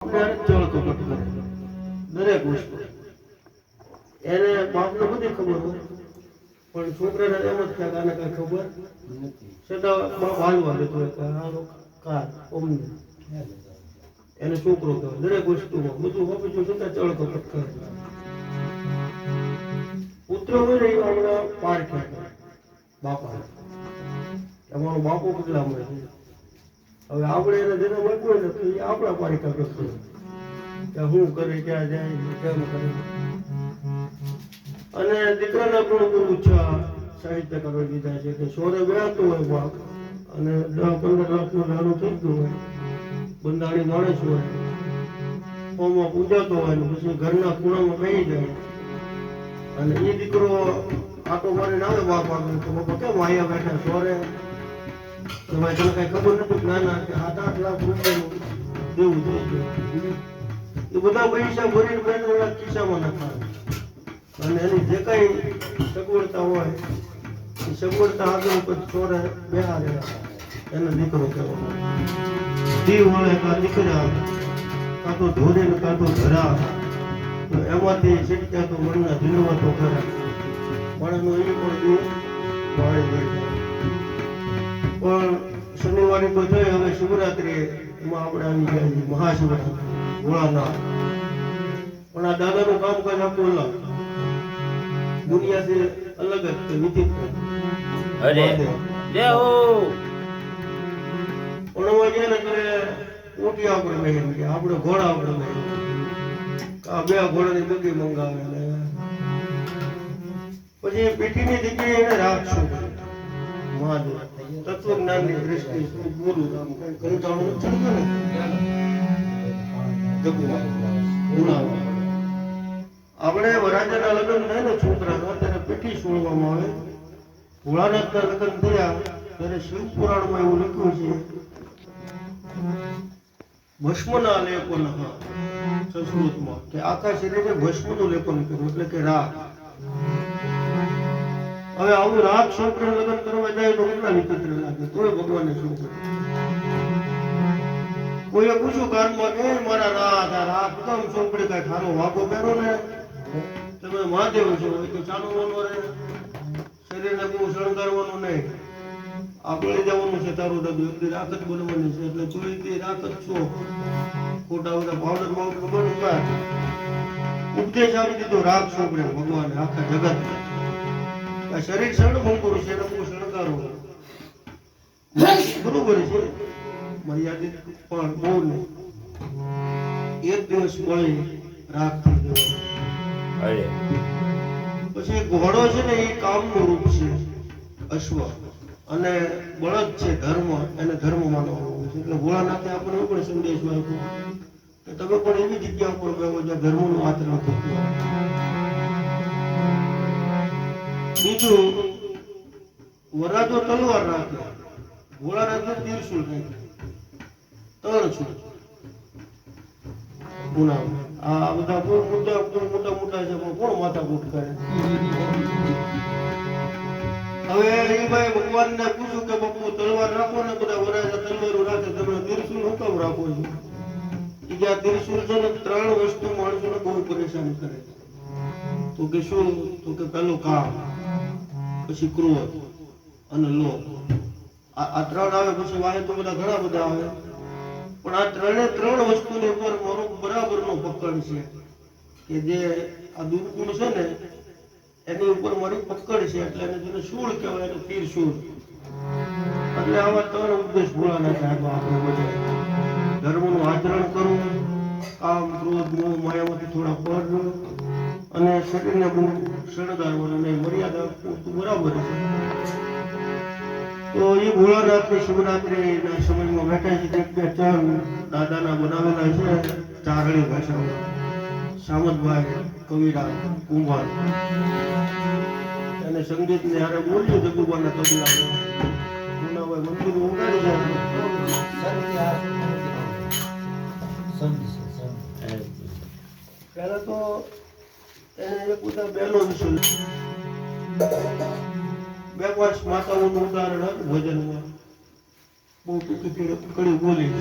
ચળ કપટ કરે દરેક વસ્તુ એને બાપને બધી ખબર હોય પણ છોકરાને એમ જ થાય આને કઈ ખબર નથી છતાં બાપ હાલવા દેતો હોય કે હાલો કાર અમને એને છોકરો કહેવાય દરેક વસ્તુમાં બધું બાપુ છતાં ચળ કપટ કરે પુત્ર હોય ને એ આપણા પાર ખેંચે બાપા અમારો બાપો કેટલા મળે છે હવે આપણે એને જેને મળવું હોય ને તો એ આપણા પારિકા કરશે કે શું કરે ક્યાં જાય કેમ કરે અને દીકરાના પણ બહુ ઈચ્છા સાહિત્ય કરવા દીધા છે કે સોરે બેહતો હોય બાપ અને 10-15 લાખનું નાનું થઈ ગયું હોય બંધાણી માણસ હોય હોમમાં પૂજાતો હોય ને પછી ઘરના ખૂણામાં બેસી જાય અને એ દીકરો આટો મારીને આવે બાપ આગળ તો બાપા કેમ આયા બેઠા સોરે તમારે તને કઈ ખબર નથી નાના કે 7-8 લાખ રૂપિયાનું દેવું થઈ ગયું એ બધા પૈસા ભરીને બેન ખિસ્સામાં નાખવા અને એની જે કઈ સગવડતા હોય એ સગવડતા આગળ પછી છોરે બેહારે એને દીકરો કહેવાનો ધી વળે કાં દીકરા કાં તો ધોરે ને કાં તો ધરા એમાંથી શીખતા તો મનના દિલમાં તો ખરા માણસનો એ પણ દિલ વાળી જાય પણ શનિવારે તો થઈ હવે શિવરાત્રી એમાં આપણે આવી ગયા છીએ મહાશિવરાત્રી ભોળાનાથ પણ આ દાદાનું કામકાજ આખું અલગ દુનિયાથી અલગ જ છે વિચિત્ર અરે જય હો પણ એમાં છે ને કરે ઊંટિયા આપણે મેળવી ગયા આપણે ઘોડા આપણે મેળવી આ બે ઘોડાની બગી મંગાવે ને પછી પીઠીની જગ્યાએ એને રાખશું મહાદેવ તત્વજ્ઞાનની દ્રષ્ટિ ગુરુ રામ કઈ કંટાળો નથી ને આપણે વરાજાના લગ્ન થાય ને છોકરાના ત્યારે પીઠી છોડવામાં આવે ભોળાનાથના લગ્ન થયા ત્યારે શિવપુરાણમાં એવું લખ્યું છે ભસ્મના લેપન સંસ્કૃતમાં કે આખા શરીરે ભસ્મનું લેપન કર્યું એટલે કે રાખ હવે આવું રાખ છોકરાને લગ્ન કરવા જાય તો કેટલા વિચિત્ર લાગે તોય ભગવાનને શું કરે કોઈએ પૂછ્યું કાનમાં કે મારા રાત આ રાત કામ છોકરી કઈ ખારો વાગો પહેરો ને તમે મહાદેવ છો તો ચાલવાનું રહે શરીરને બહુ શણગારવાનું નહીં આપણે જવાનું છે તારું દાદુ એટલી રાખ જ બનવાની છે એટલે ચોરી રાખ જ છો ખોટા બધા પાવડર બાવડર બનવા ઉપદેશ આપી દીધો રાખ છોકરે ભગવાને આખા જગત શરીર શણભંગુર છે એને બહુ શણગારો બરોબર છે મર્યાદિત પણ બહુ નહીં એક દિવસ મળી રાખ થઈ ગયો પછી ઘોડો છે ને એ કામનું રૂપ છે અશ્વ અને બળદ છે ધર્મ એને ધર્મ માનવાનો છે એટલે ભોળાનાથે આપણને પણ સંદેશ આપ્યો કે તમે પણ એવી જગ્યા પર બેહો જ્યાં ધર્મનું આચરણ થતું બીજું વરાજો તલવાર રાખે ભોળાનાથે ત્રિશુલ રાખ્યું 3 છું ગુના આ બધા બહુ મોટા છે પણ કોણ માથાકૂટ કરે હવે એ ભાઈ ભગવાનને પૂછ્યું કે બાપુ તલવાર રાખો ને બધા વરાજા તલવારો રાખે તમે ત્રિશુલ હું કેમ રાખો છો એ કે આ ત્રિશુલ છે ને 3 વસ્તુ માણસોને બહુ પરેશાન કરે તો કે શું તો કે પેલું કામ પછી ક્રોધ અને લોભ આ 3 આવે પછી વાહે તો બધા ઘણા બધા આવે પણ આ 3 વસ્તુની ઉપર મારો બરાબરનો પકડ છે કે જે આ દુર્ગુણ છે ને એની ઉપર મારી પકડ છે એટલે એને જેને શૂળ કહેવાય એટલે તીરશૂળ એટલે આવા 3 ઉપદેશ ભોળાનાથે આપ્યા આપણે બધા ધર્મનું આચરણ કરવું કામ ક્રોધ મોહ માયામાંથી થોડા પર અને શરીરને બહુ શણગારવાનું નહીં મર્યાદા બરાબર છે તો એ ભોળાનાથની શિવરાત્રીના સમયમાં બેઠા છે એક બે ચાર દાદાના બનાવેલા છે ચારણી ભાષામાં સામતભાઈ કવિરાજ કુંભાર અને સંગીતને હારે બોલ્યું જગુબાના તબલાને ગુનાભાઈ મંદિર ઉગાડી જાય પહેલા તો એને એક બધા બેનો વિશે 2-5 માતાઓનું ઉદાહરણ હતું ભજનમાં બહુ ટૂંકી કડી બોલી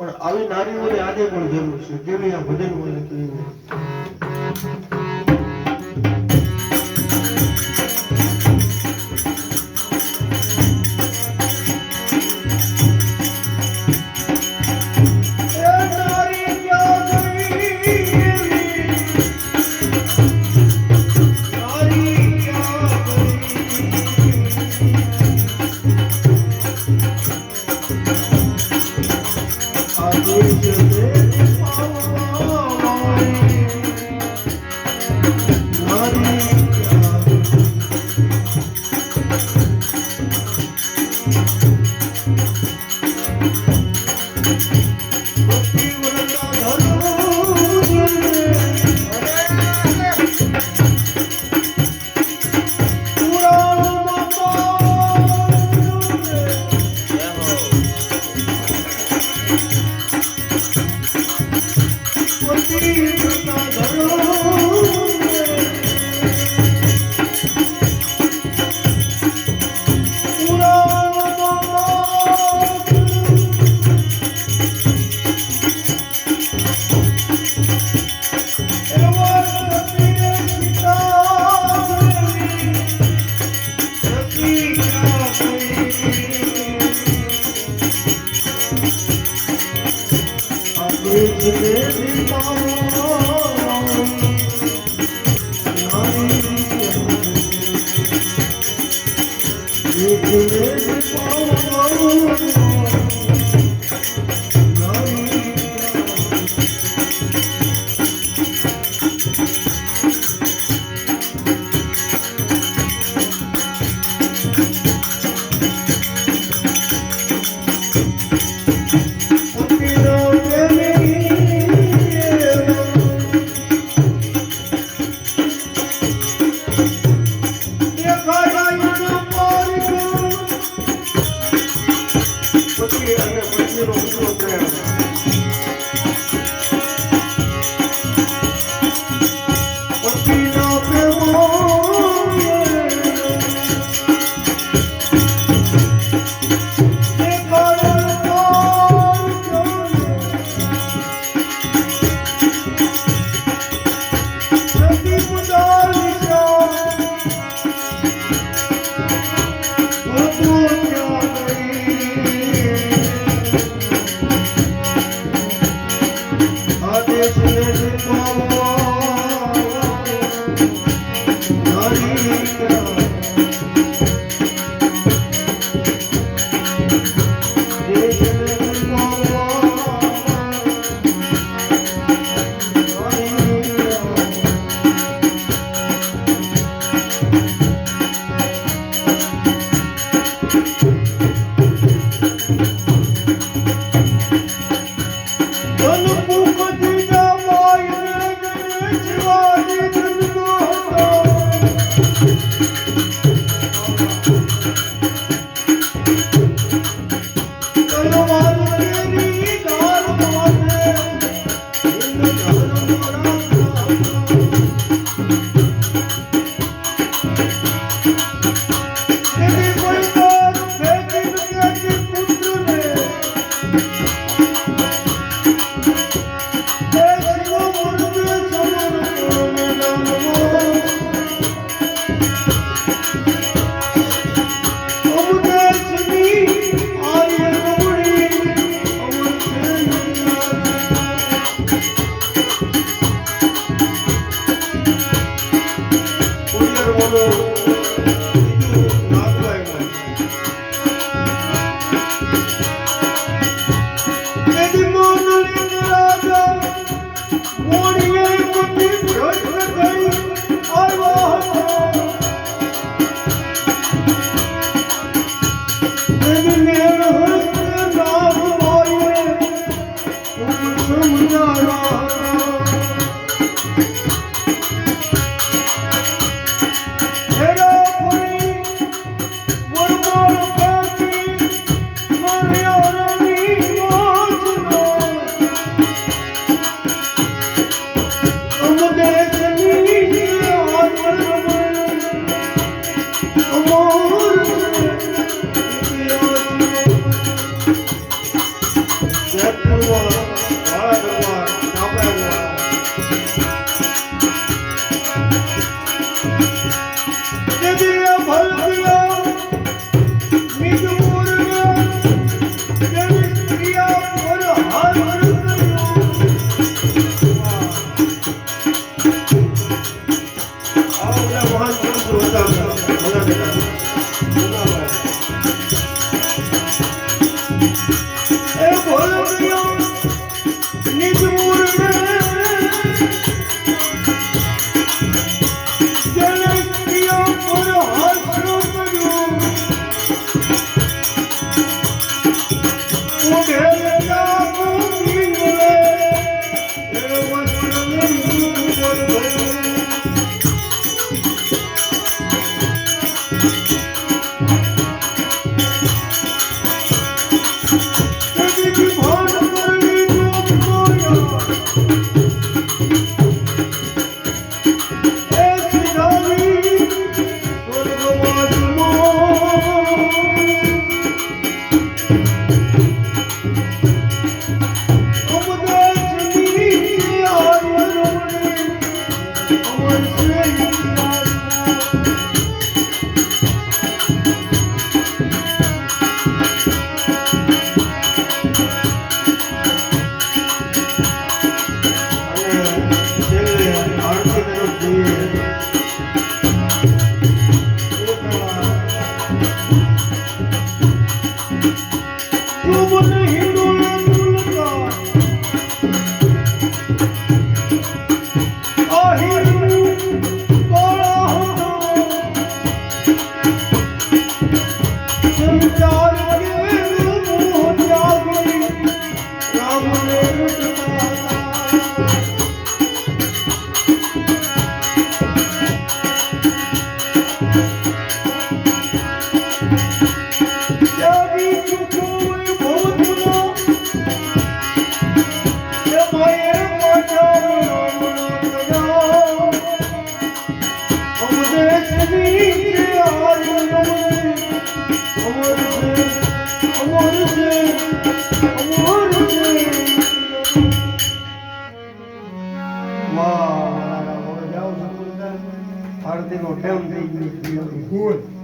પણ આવી નારીઓની આજે પણ જરૂર છે જેવી આ ભજનમાં લખ્યું છે. નિજ મૂળને જેને સ્ત્રીઓ પર હાસ્ય કર્યું ઉઢેલા ભૂમિને એ વસ્ત્રને ઉપર ભર્યું આરતી નો ટાઈમ થઈ ગયો.